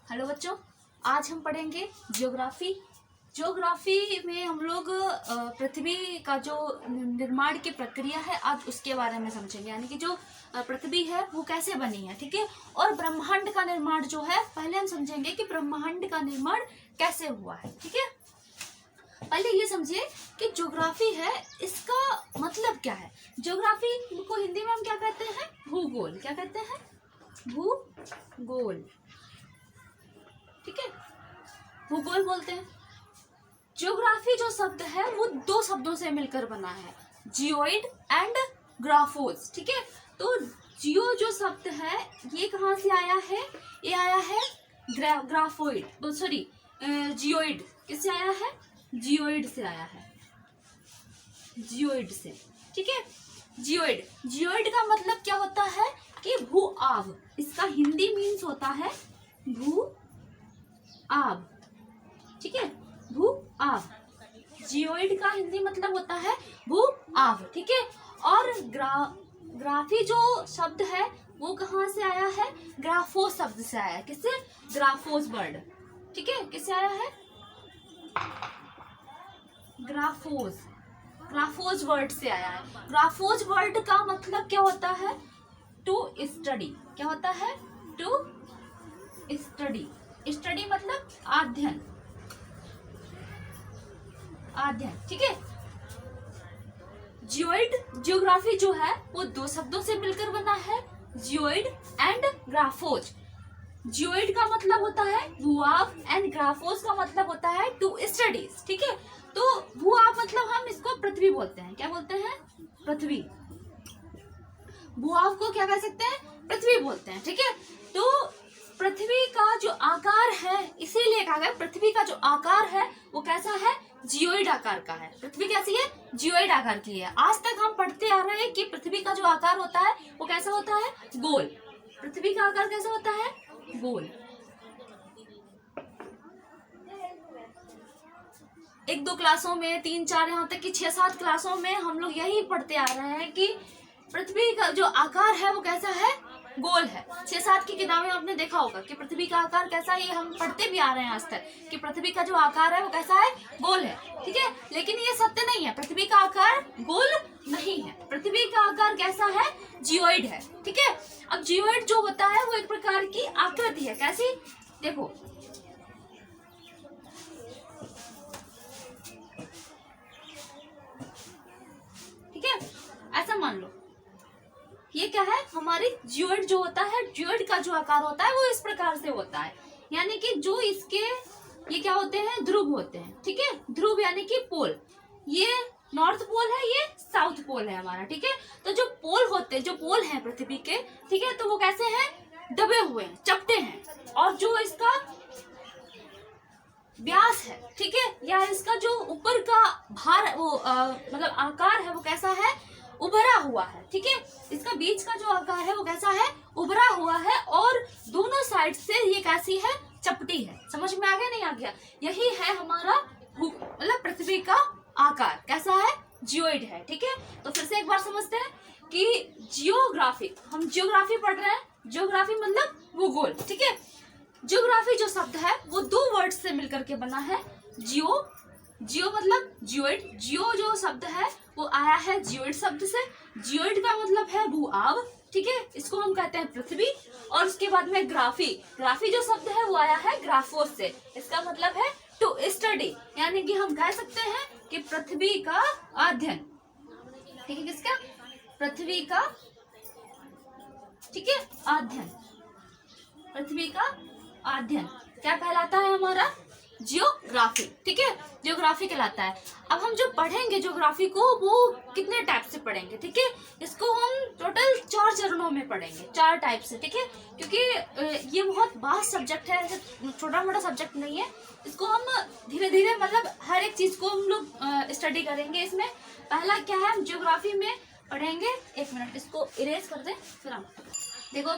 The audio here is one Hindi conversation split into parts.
हेलो बच्चों, आज हम पढ़ेंगे ज्योग्राफी। ज्योग्राफी में हम लोग पृथ्वी का जो निर्माण की प्रक्रिया है आज उसके बारे में समझेंगे, यानी कि जो पृथ्वी है वो कैसे बनी है, ठीक है। और ब्रह्मांड का निर्माण जो है पहले हम समझेंगे कि ब्रह्मांड का निर्माण कैसे हुआ है, ठीक है। पहले ये समझिए कि ज्योग्राफी है, इसका मतलब क्या है। ज्योग्राफी को हिंदी में हम क्या कहते हैं? भूगोल। क्या कहते हैं? भूगोल, ठीक है, भूगोल बोलते हैं। ज्योग्राफी जो शब्द है वो दो शब्दों से मिलकर बना है, जियोइड एंड ग्राफोस, ठीक है। तो जियो जो शब्द है ये कहाँ से आया है? ये आया है ग्राफोइड, सॉरी जियोइड। किससे आया है? जियोइड से आया है, जियोइड से, ठीक है। जियोइड, जियोइड का मतलब क्या होता है कि भू आव। इसका हिंदी मीन्स होता है भू आब, ठीक है, भू आब। जियोइड का हिंदी मतलब होता है भू आब, ठीक है। और ग्राफी जो शब्द है वो कहाँ से आया है? ग्राफोस शब्द से आया है। किससे? ग्राफोस वर्ड, ठीक है। किससे आया है? ग्राफोस, ग्राफोस वर्ड से आया है। ग्राफोस वर्ड का मतलब क्या होता है? To study. क्या होता है? To study. स्टडी मतलब अध्ययन, अध्ययन, ठीक है। जियोइड, ज्योग्राफी जो है वो दो शब्दों से मिलकर बना है, जियोइड एंड ग्राफोस। जियोइड का मतलब होता है भूआब एंड ग्राफोस का मतलब होता है टू स्टडीज, ठीक है। तो भूआब मतलब हम इसको पृथ्वी बोलते हैं। क्या बोलते हैं? पृथ्वी। भूआब को क्या कह सकते हैं? पृथ्वी बोलते हैं, ठीक है। तो पृथ्वी का जो आकार है, इसीलिए कहा गया पृथ्वी का जो आकार है वो कैसा है? जियोइड आकार का है। पृथ्वी कैसी है? जियोइड आकार की है। आज तक हम पढ़ते आ रहे हैं कि पृथ्वी का जो आकार होता है वो कैसा होता है? गोल। पृथ्वी का आकार कैसा होता है? गोल। एक दो क्लासों में, तीन चार, यहाँ तक कि 6-7 क्लासों में हम लोग यही पढ़ते आ रहे हैं कि पृथ्वी का जो आकार है वो कैसा है? गोल है। 6-7 की किताबें आपने देखा होगा कि पृथ्वी का आकार कैसा है, ये हम पढ़ते भी आ रहे हैं आज तक कि पृथ्वी का जो आकार है वो कैसा है? गोल है, ठीक है। लेकिन ये सत्य नहीं है, पृथ्वी का आकार गोल नहीं है। पृथ्वी का आकार कैसा है? जियोइड है, ठीक है। अब जियोइड जो होता है वो एक प्रकार की आकृति है। कैसी? देखो, ठीक है, ऐसा मान लो ये क्या है? हमारी जियोइड जो होता है, जियोइड का जो आकार होता है वो इस प्रकार से होता है, यानी कि जो इसके ये क्या होते हैं? ध्रुव होते हैं, ठीक है। ध्रुव यानी कि पोल। ये नॉर्थ पोल है, ये साउथ पोल है हमारा, ठीक है। तो जो पोल होते हैं, जो पोल हैं पृथ्वी के, ठीक है, तो वो कैसे हैं? दबे हुए हैं, चपटे हैं। और जो इसका व्यास है, ठीक है, या इसका जो ऊपर का भार वो मतलब आकार है वो कैसा है? उभरा हुआ है, ठीक है। इसका बीच का जो आकार है वो कैसा है? उभरा हुआ है। और दोनों साइड से ये कैसी है? चपटी है। समझ में आ गया? नहीं आ गया? यही है हमारा मतलब पृथ्वी का आकार कैसा है? जियोइड है, ठीक है। तो फिर से एक बार समझते हैं कि जियोग्राफी, हम जियोग्राफी पढ़ रहे हैं, जियोग्राफी मतलब भूगोल, ठीक है। जियोग्राफी जो शब्द है वो दो वर्ड से मिलकर के बना है, जियो, जियो मतलब जियोइड। जियो जो शब्द है वो आया है जियोइड शब्द से। जियोइड का मतलब है भूआब, ठीक है, इसको हम कहते हैं पृथ्वी। और उसके बाद में ग्राफी, ग्राफी जो शब्द है वो आया है ग्राफोस से। इसका मतलब है टू स्टडी, यानी कि हम कह सकते हैं कि पृथ्वी का अध्ययन, ठीक है। किसका? पृथ्वी का, ठीक है, अध्ययन। पृथ्वी का अध्ययन क्या कहलाता है? हमारा जियोग्राफी, ठीक है, जियोग्राफी कहलाता है। अब हम जो पढ़ेंगे ज्योग्राफी को वो कितने टाइप से पढ़ेंगे, ठीक है। इसको हम टोटल 4 चरणों में पढ़ेंगे, 4 टाइप से, ठीक है। क्योंकि ये बहुत वास्ट सब्जेक्ट है, छोटा मोटा सब्जेक्ट नहीं है। इसको हम धीरे धीरे मतलब हर एक चीज को हम लोग स्टडी करेंगे। इसमें पहला क्या है? हम ज्योग्राफी में पढ़ेंगे, 1 मिनट इसको इरेज कर दें, फिर हम देखो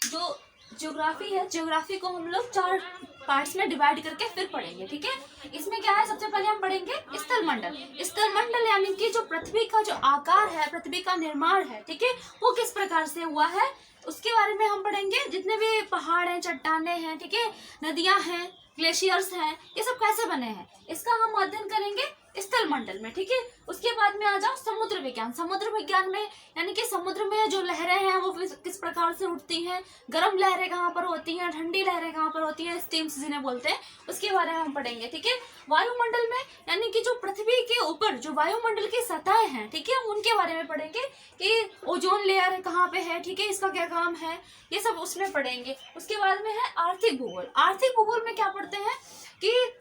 जो ज्योग्राफी है, ज्योग्राफी को हम लोग 4 पार्ट्स में डिवाइड करके फिर पढ़ेंगे, ठीक है। इसमें क्या है? सबसे पहले हम पढ़ेंगे स्थल मंडल। स्थल मंडल यानी कि जो पृथ्वी का जो आकार है, पृथ्वी का निर्माण है, ठीक है, वो किस प्रकार से हुआ है? उसके बारे में हम पढ़ेंगे। जितने भी पहाड़ हैं, चट्टाने हैं, ठीक है, नदियां हैं, ग्लेशियर्स हैं, ये सब कैसे बने हैं, इसका हम अध्ययन करेंगे स्थल मंडल में, ठीक है। उसके बाद में आ जाओ समुद्र विज्ञान। समुद्र विज्ञान में यानी कि समुद्र में जो लहरें हैं वो किस प्रकार से उठती हैं, गर्म लहरें कहाँ पर होती हैं, ठंडी लहरें कहाँ पर होती हैं, स्टीम्स जिन्हें बोलते हैं, उसके बारे में हम पढ़ेंगे, ठीक है। वायुमंडल में यानी कि जो पृथ्वी के ऊपर जो वायुमंडल की सतह हैं, ठीक है, उनके बारे में पढ़ेंगे कि ओजोन लेयर कहाँ पे है, ठीक है, इसका क्या काम है, ये सब उसमें पढ़ेंगे। उसके बाद में है आर्थिक भूगोल। आर्थिक भूगोल में क्या पढ़ते हैं कि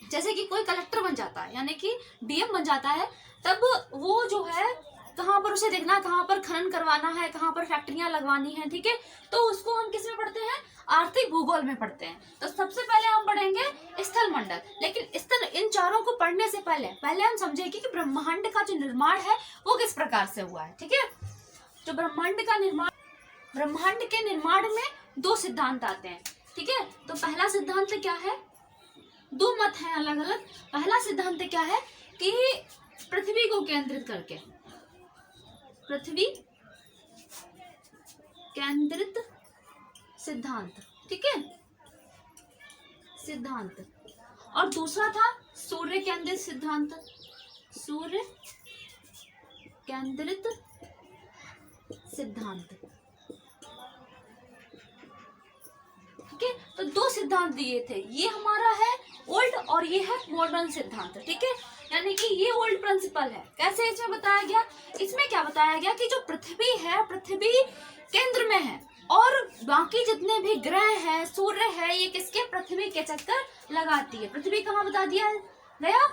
जैसे कि कोई कलेक्टर बन जाता है यानी कि डीएम बन जाता है, तब वो जो है कहाँ पर उसे देखना, कहाँ पर खनन करवाना है, कहाँ पर फैक्ट्रियां लगवानी है, ठीक है, तो उसको हम किस में पढ़ते हैं, आर्थिक भूगोल में पढ़ते हैं। तो सबसे पहले हम पढ़ेंगे स्थल मंडल। लेकिन स्थल, इन चारों को पढ़ने से पहले हम समझेंगे कि ब्रह्मांड का जो निर्माण है वो किस प्रकार से हुआ है, ठीक है। जो ब्रह्मांड के निर्माण में दो सिद्धांत आते हैं, ठीक है। तो पहला सिद्धांत क्या है, दो मत हैं अलग अलग। पहला सिद्धांत क्या है कि पृथ्वी को केंद्रित करके, पृथ्वी केंद्रित सिद्धांत, ठीक है, सिद्धांत। और दूसरा था सूर्य केंद्रित सिद्धांत, सूर्य केंद्रित सिद्धांत, ठीक है। तो दो सिद्धांत दिए थे, ये हमारा है ओल्ड और ये है मॉडर्न सिद्धांत, ठीक है। यानी कि ये ओल्ड प्रिंसिपल है। कैसे इसमें बताया गया, इसमें क्या बताया गया कि जो पृथ्वी है, पृथ्वी केंद्र में है और बाकी जितने भी ग्रह हैं, सूर्य है, ये किसके, पृथ्वी के चक्कर लगाती है। पृथ्वी कहाँ बता दिया गया,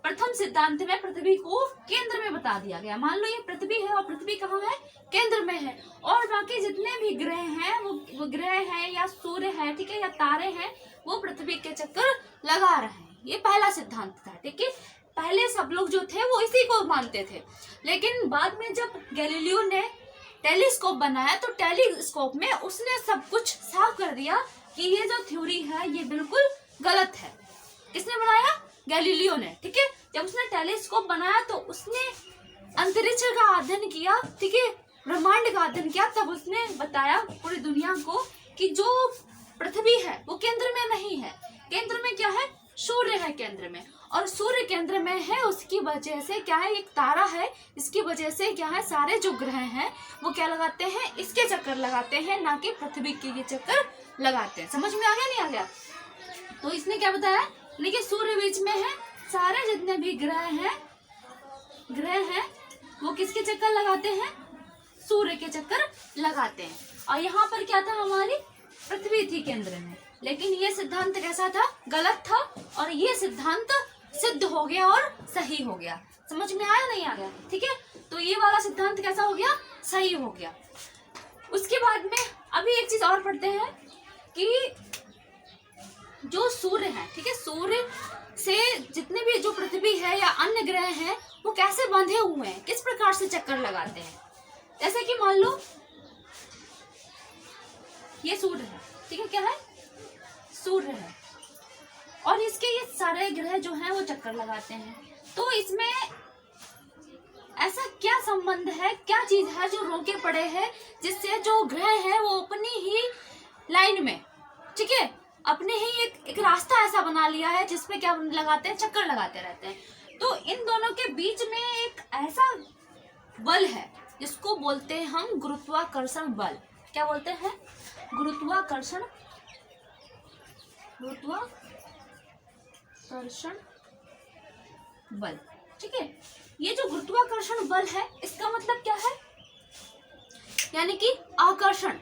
प्रथम सिद्धांत में पृथ्वी को केंद्र में बता दिया गया। मान लो ये पृथ्वी है और पृथ्वी कहाँ है, केंद्र में है, और बाकी जितने भी ग्रह हैं वो ग्रह हैं या सूर्य है, ठीक है, या तारे हैं, वो पृथ्वी के चक्कर लगा रहे हैं। ये पहला सिद्धांत था, ठीक है। पहले सब लोग जो थे वो इसी को मानते थे, लेकिन बाद में जब गैलीलियो ने टेलीस्कोप बनाया तो टेलीस्कोप में उसने सब कुछ साफ कर दिया कि ये जो थ्योरी है ये बिल्कुल गलत है। किसने बनाया, गैलीलियो ने, ठीक है। जब उसने टेलीस्कोप बनाया तो उसने अंतरिक्ष का अध्ययन किया, ठीक है, ब्रह्मांड का अध्ययन किया, तब उसने बताया पूरी दुनिया को कि जो पृथ्वी है वो केंद्र में नहीं है, केंद्र में क्या है, सूर्य है केंद्र में, और सूर्य केंद्र में है, उसकी वजह से क्या है, एक तारा है, इसकी वजह से क्या है, सारे जो ग्रह हैं वो क्या लगाते हैं, इसके चक्कर लगाते हैं, ना कि पृथ्वी के ये चक्कर लगाते हैं। समझ में आ गया, नहीं आ गया? तो इसने क्या बताया, देखिए सूर्य बीच में है, सारे जितने भी ग्रह हैं वो किसके चक्कर लगाते हैं, सूर्य के चक्कर लगाते हैं। और यहाँ पर क्या था, हमारी पृथ्वी थी केंद्र में। लेकिन ये सिद्धांत कैसा था, गलत था, और ये सिद्धांत सिद्ध हो गया और सही हो गया। समझ में आया, नहीं आ गया, ठीक है। तो ये वाला सिद्धांत कैसा हो गया, सही हो गया। उसके बाद में अभी एक चीज और पढ़ते हैं कि जो सूर्य है, ठीक है, सूर्य से जितने भी जो पृथ्वी है या अन्य ग्रह हैं वो कैसे बंधे हुए हैं, किस प्रकार से चक्कर लगाते हैं। जैसे कि मान लो ये सूर्य है, ठीक है, क्या है, सूर्य है, और इसके ये सारे ग्रह जो हैं वो चक्कर लगाते हैं। तो इसमें ऐसा क्या संबंध है, क्या चीज है जो रोके पड़े है, जिससे जो ग्रह है वो अपनी ही लाइन में, ठीक है, अपने ही एक रास्ता ऐसा बना लिया है जिसपे क्या लगाते हैं, चक्कर लगाते रहते हैं। तो इन दोनों के बीच में एक ऐसा बल है जिसको बोलते हैं हम गुरुत्वाकर्षण बल। क्या बोलते हैं, गुरुत्वाकर्षण बल, ठीक है। ये जो गुरुत्वाकर्षण बल है इसका मतलब क्या है, यानी कि आकर्षण,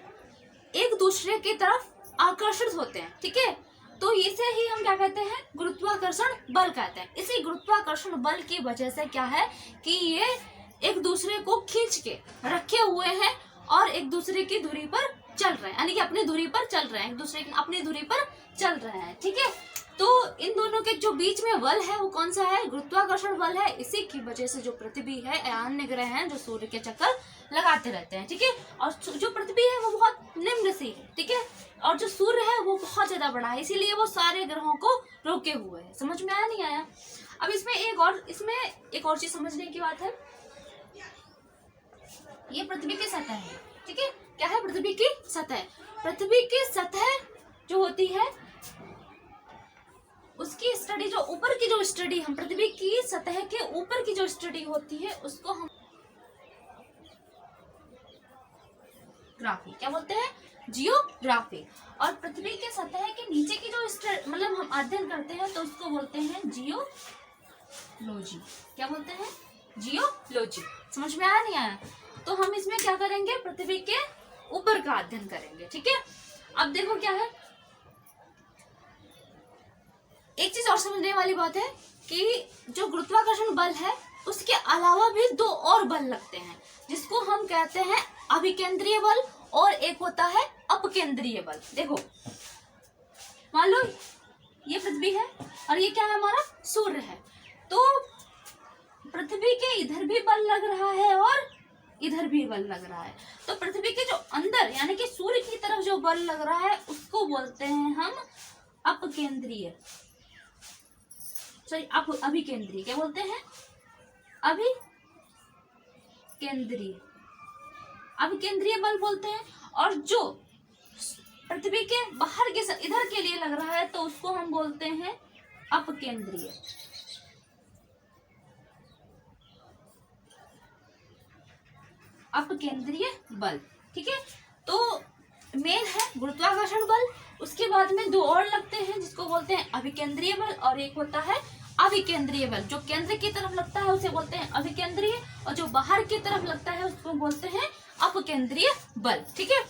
एक दूसरे की तरफ आकर्षित होते हैं, ठीक है। तो इसे ही हम क्या कहते हैं, गुरुत्वाकर्षण बल कहते हैं। इसी गुरुत्वाकर्षण बल की वजह से क्या है कि ये एक दूसरे को खींच के रखे हुए हैं और एक दूसरे की दूरी पर चल रहे हैं, यानी कि अपनी दूरी पर चल रहे हैं, एक दूसरे की अपनी दूरी पर चल रहे हैं, ठीक है। तो इन दोनों के जो बीच में बल है वो कौन सा है, गुरुत्वाकर्षण बल है। इसी की वजह से जो पृथ्वी है, अन्य ग्रह हैं जो सूर्य के चक्कर लगाते रहते हैं, ठीक है। और जो पृथ्वी है वो बहुत निम्न सी है, ठीक है, और जो सूर्य है वो बहुत ज्यादा बड़ा है, इसीलिए वो सारे ग्रहों को रोके हुए है। समझ में आया, नहीं आया? अब इसमें एक और चीज समझने की बात है, ये पृथ्वी की सतह है, ठीक है, क्या है? पृथ्वी की सतह। पृथ्वी की सतह जो होती है उसकी स्टडी, जो ऊपर की जो स्टडी, हम पृथ्वी की सतह के ऊपर की जो स्टडी होती है उसको हम ग्राफी क्या बोलते हैं? जियोग्राफी। और पृथ्वी के सतह के नीचे की जो मतलब हम अध्ययन करते हैं तो उसको बोलते हैं जियोलॉजी। क्या बोलते हैं? जियोलॉजी। समझ में आया नहीं आया? तो हम इसमें क्या करेंगे? पृथ्वी के ऊपर का अध्ययन करेंगे। ठीक है, अब देखो क्या है, एक चीज और समझने वाली बात है कि जो गुरुत्वाकर्षण बल है उसके अलावा भी दो और बल लगते हैं जिसको हम कहते हैं अभिकेंद्रीय बल, और एक होता है अपकेंद्रीय बल। देखो मान लो ये पृथ्वी है और ये क्या है? हमारा सूर्य है। तो पृथ्वी के इधर भी बल लग रहा है और इधर भी बल लग रहा है। तो पृथ्वी के जो अंदर यानी कि सूर्य की तरफ जो बल लग रहा है उसको बोलते हैं हम अपकेंद्रीय, सॉरी अभिकेंद्रीय। क्या बोलते हैं? अभिकेंद्रीय, अभिकेंद्रीय बल बोलते हैं। और जो पृथ्वी के बाहर के इधर के लिए लग रहा है तो उसको हम बोलते हैं अपकेंद्रीय। अपकेंद्रीय बल। ठीक है, तो मेन है गुरुत्वाकर्षण बल, उसके बाद में दो और लगते हैं जिसको बोलते हैं अभिकेंद्रीय बल, और एक होता है अभिकेंद्रीय बल। जो केंद्र की तरफ लगता है उसे बोलते हैं अभिकेंद्रीय, और जो बाहर की तरफ लगता है उसको बोलते हैं अपकेंद्रीय बल। ठीक है,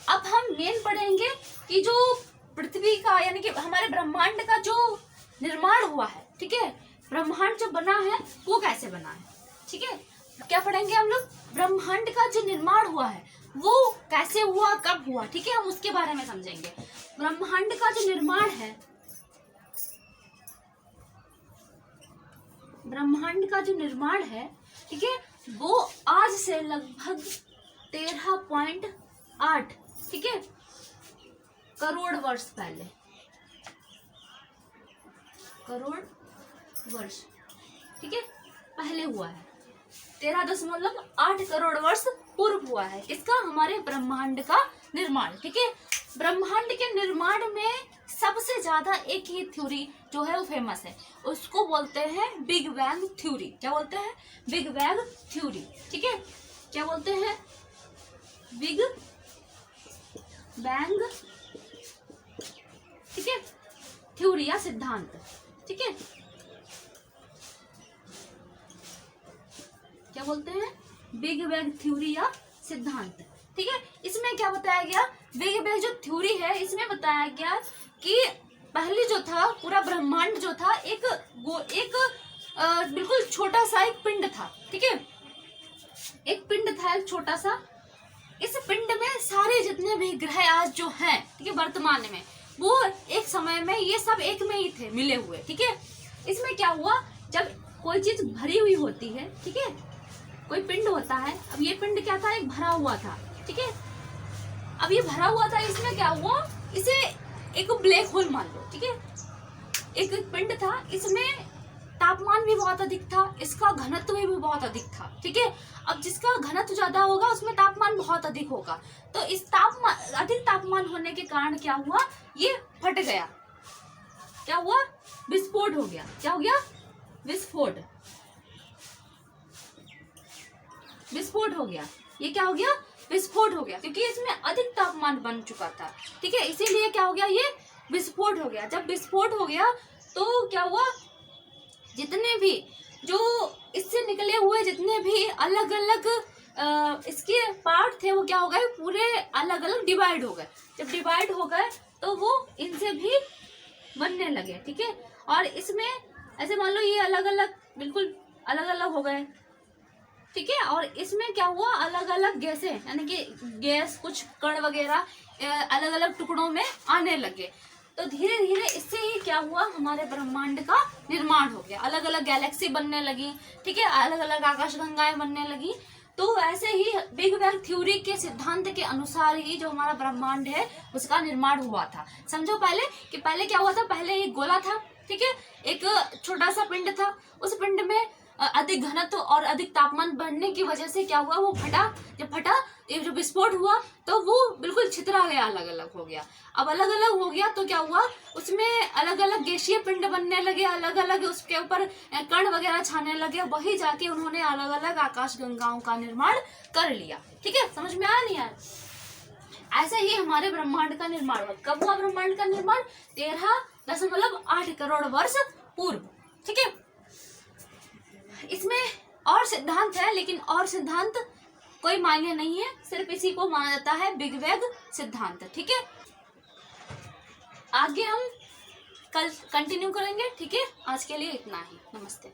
अब हम मेन पढ़ेंगे कि जो पृथ्वी का यानी कि हमारे ब्रह्मांड का जो निर्माण हुआ है, ठीक है, ब्रह्मांड जो बना है वो कैसे बना है। ठीक है, क्या पढ़ेंगे हम लोग? ब्रह्मांड का जो निर्माण हुआ है वो कैसे हुआ, कब हुआ। ठीक है, हम उसके बारे में समझेंगे। ब्रह्मांड का जो निर्माण है, ब्रह्मांड का जो निर्माण है, ठीक है, वो आज से लगभग 13.8 ठीक है करोड़ वर्ष पहले, करोड़ वर्ष ठीक है पहले हुआ है। 13.8 करोड़ वर्ष पूर्व हुआ है। इसका हमारे ब्रह्मांड का निर्माण। ठीक है, ब्रह्मांड के निर्माण में सबसे ज्यादा एक ही थ्योरी जो है वो फेमस है, उसको बोलते हैं बिग बैंग थ्योरी। क्या बोलते हैं? Big bang theory. ठीक है, क्या बोलते हैं? बिग बैंग ठीक है थ्योरी या सिद्धांत। ठीक है, क्या बोलते हैं? बिग बैंग थ्योरी या सिद्धांत। ठीक है, इसमें क्या बताया गया? बिग बैंग जो थ्योरी है इसमें बताया गया कि पहले जो था पूरा ब्रह्मांड जो था एक बिल्कुल छोटा सा एक पिंड था। ठीक है, एक पिंड था, एक छोटा सा। इस पिंड में सारे जितने भी ग्रह आज जो हैं, ठीक है, वर्तमान में, वो एक समय में ये सब एक में ही थे, मिले हुए। ठीक है, इसमें क्या हुआ, जब कोई चीज भरी हुई होती है, ठीक है, कोई पिंड होता है। अब ये पिंड क्या था? एक भरा हुआ था। ठीक है, अब ये भरा हुआ था, इसमें क्या हुआ, इसे एक ब्लैक होल मान लो। ठीक है, एक पिंड था, इसमें तापमान भी बहुत अधिक था, इसका घनत्व भी बहुत अधिक था। ठीक है, अब जिसका घनत्व ज्यादा होगा उसमें तापमान बहुत अधिक होगा, तो इस अधिक तापमान होने के कारण क्या हुआ, ये फट गया। क्या हुआ? विस्फोट हो गया। क्या हो गया? विस्फोट। विस्फोट हो गया। ये क्या हो गया? विस्फोट हो गया, क्योंकि इसमें अधिक तापमान बन चुका था। ठीक है, इसीलिए क्या हो गया, ये विस्फोट हो गया। जब विस्फोट हो गया तो क्या हुआ, जितने भी जो इससे निकले हुए जितने भी अलग अलग इसके पार्ट थे वो क्या हो गए, पूरे अलग अलग डिवाइड हो गए। जब डिवाइड हो गए तो वो इनसे भी बनने लगे। ठीक है, और इसमें ऐसे मान लो ये अलग अलग बिल्कुल अलग अलग हो गए। ठीक है, और इसमें क्या हुआ, अलग अलग गैसें यानी कि गैस कुछ कण वगैरह अलग अलग टुकड़ों में आने लगे। तो धीरे धीरे इससे ही क्या हुआ, हमारे ब्रह्मांड का निर्माण हो गया। अलग अलग गैलेक्सी बनने लगी। ठीक है, अलग अलग आकाशगंगाएं बनने लगी। तो ऐसे ही बिग बैंग थ्योरी के सिद्धांत के अनुसार ही जो हमारा ब्रह्मांड है उसका निर्माण हुआ था। समझो पहले कि पहले क्या हुआ था, पहले एक गोला था। ठीक है, एक छोटा सा पिंड था, उस पिंड में अधिक घनत्व और अधिक तापमान बढ़ने की वजह से क्या हुआ, वो फटा। जब फटा, ये जो विस्फोट हुआ तो वो बिल्कुल छितरा गया, अलग अलग हो गया। अब अलग अलग हो गया तो क्या हुआ, उसमें अलग अलग गैसीय पिंड बनने लगे, अलग अलग उसके ऊपर कण वगैरह छाने लगे, वही जाके उन्होंने अलग अलग आकाश गंगाओं का निर्माण कर लिया। ठीक है, समझ में आया नहीं आया? ऐसे ही हमारे ब्रह्मांड का निर्माण हुआ। कब हुआ ब्रह्मांड का निर्माण? 13.8 करोड़ वर्ष पूर्व। ठीक है, इसमें और सिद्धांत है, लेकिन और सिद्धांत कोई मान्य नहीं है, सिर्फ इसी को माना जाता है बिग बैंग सिद्धांत। ठीक है, आगे हम कल कंटिन्यू करेंगे। ठीक है, आज के लिए इतना ही। नमस्ते।